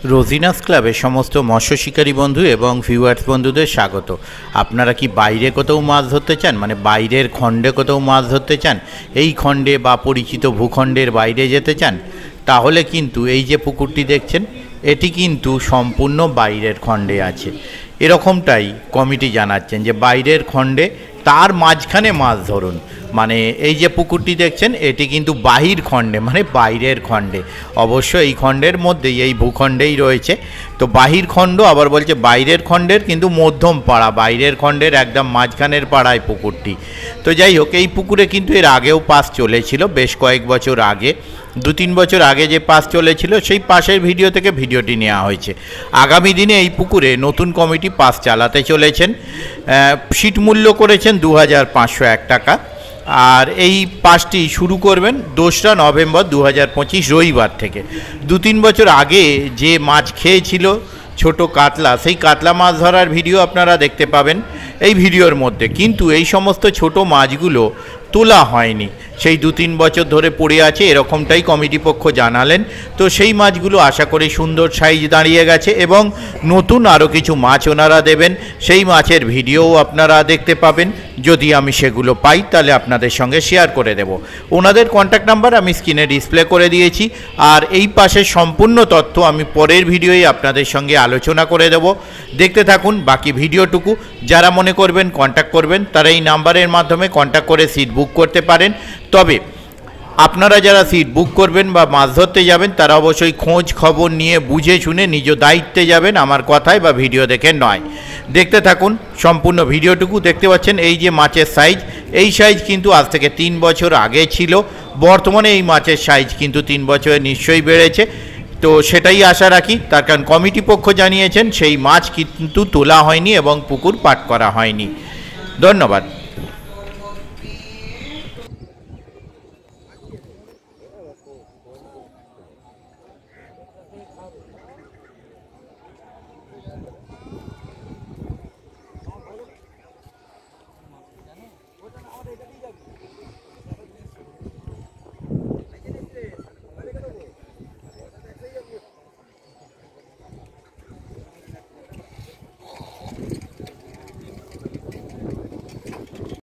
রোজিনাস ক্লাবে সমস্ত মৎস্য শিকারী বন্ধু এবং ভিউয়ার্স বন্ধুদের স্বাগত। আপনারা কি বাইরে কোথাও মাছ ধরতে চান, মানে বাইরের খণ্ডে কোথাও মাছ ধরতে চান, এই খণ্ডে বা পরিচিত ভূখণ্ডের বাইরে যেতে চান, তাহলে কিন্তু এই যে পুকুরটি দেখছেন এটি কিন্তু সম্পূর্ণ বাইরের খণ্ডে আছে। এরকমটাই কমিটি জানাচ্ছেন যে বাইরের খণ্ডে তার মাঝখানে মাছ ধরুন। মানে এই যে পুকুরটি দেখছেন এটি কিন্তু বাহির খণ্ডে, মানে বাইরের খণ্ডে, অবশ্য এই খণ্ডের মধ্যেই, এই ভূখণ্ডেই রয়েছে। তো বাহির খণ্ড আবার বলছে বাইরের খণ্ডের কিন্তু মধ্যম পাড়া, বাইরের খণ্ডের একদম মাঝখানের পাড়ায় পুকুরটি। তো যাই হোক, এই পুকুরে কিন্তু এর আগেও পাস চলেছিল, বেশ কয়েক বছর আগে, 2-3 বছর আগে যে পাস চলেছিল সেই পাশের ভিডিও থেকে ভিডিওটি নেওয়া হয়েছে। আগামী দিনে এই পুকুরে নতুন কমিটি পাস চালাতে চলেছেন। সিট মূল্য করেছেন 2501 টাকা। আর এই পাসটি শুরু করবেন 2রা নভেম্বর 2025 রবিবার থেকে। 2-3 বছর আগে যে মাছ খেয়েছিল ছোট কাতলা, সেই কাতলা মাছ ধরার ভিডিও আপনারা দেখতে পাবেন এই ভিডিওর মধ্যে। কিন্তু এই সমস্ত ছোট মাছগুলো তোলা হয়নি, সেই 2-3 বছর ধরে পড়ে আছে, এরকমটাই কমিটি পক্ষ জানালেন। তো সেই মাছগুলো আশা করি সুন্দর সাইজ দাঁড়িয়ে গেছে এবং নতুন আরও কিছু মাছ ওনারা দেবেন, সেই মাছের ভিডিওও আপনারা দেখতে পাবেন। যদি আমি সেগুলো পাই তাহলে আপনাদের সঙ্গে শেয়ার করে দেব। ওনাদের কন্ট্যাক্ট নাম্বার আমি স্ক্রিনে ডিসপ্লে করে দিয়েছি, আর এই পাশের সম্পূর্ণ তথ্য আমি পরের ভিডিওয়ে আপনাদের সঙ্গে আলোচনা করে দেব। দেখতে থাকুন বাকি ভিডিওটুকু। যারা মনে করবেন কন্ট্যাক্ট করবেন তারা এই নাম্বারের মাধ্যমে কন্ট্যাক্ট করে সিট বুক করতে পারেন। তবে আপনারা যারা সিট বুক করবেন বা মাছ ধরতে যাবেন তারা অবশ্যই খোঁজ খবর নিয়ে বুঝে শুনে নিজ দায়িত্বে যাবেন, আমার কথায় বা ভিডিও দেখে নয়। দেখতে থাকুন সম্পূর্ণ ভিডিওটুকু। দেখতে পাচ্ছেন এই যে মাছের সাইজ, এই সাইজ কিন্তু আজ থেকে 3 বছর আগে ছিল। বর্তমানে এই মাছের সাইজ কিন্তু 3 বছরে নিশ্চয়ই বেড়েছে। তো সেটাই আশা রাখি, তার কারণ কমিটি পক্ষ জানিয়েছেন সেই মাছ কিন্তু তোলা হয়নি এবং পুকুর পাট করা হয়নি। ধন্যবাদ।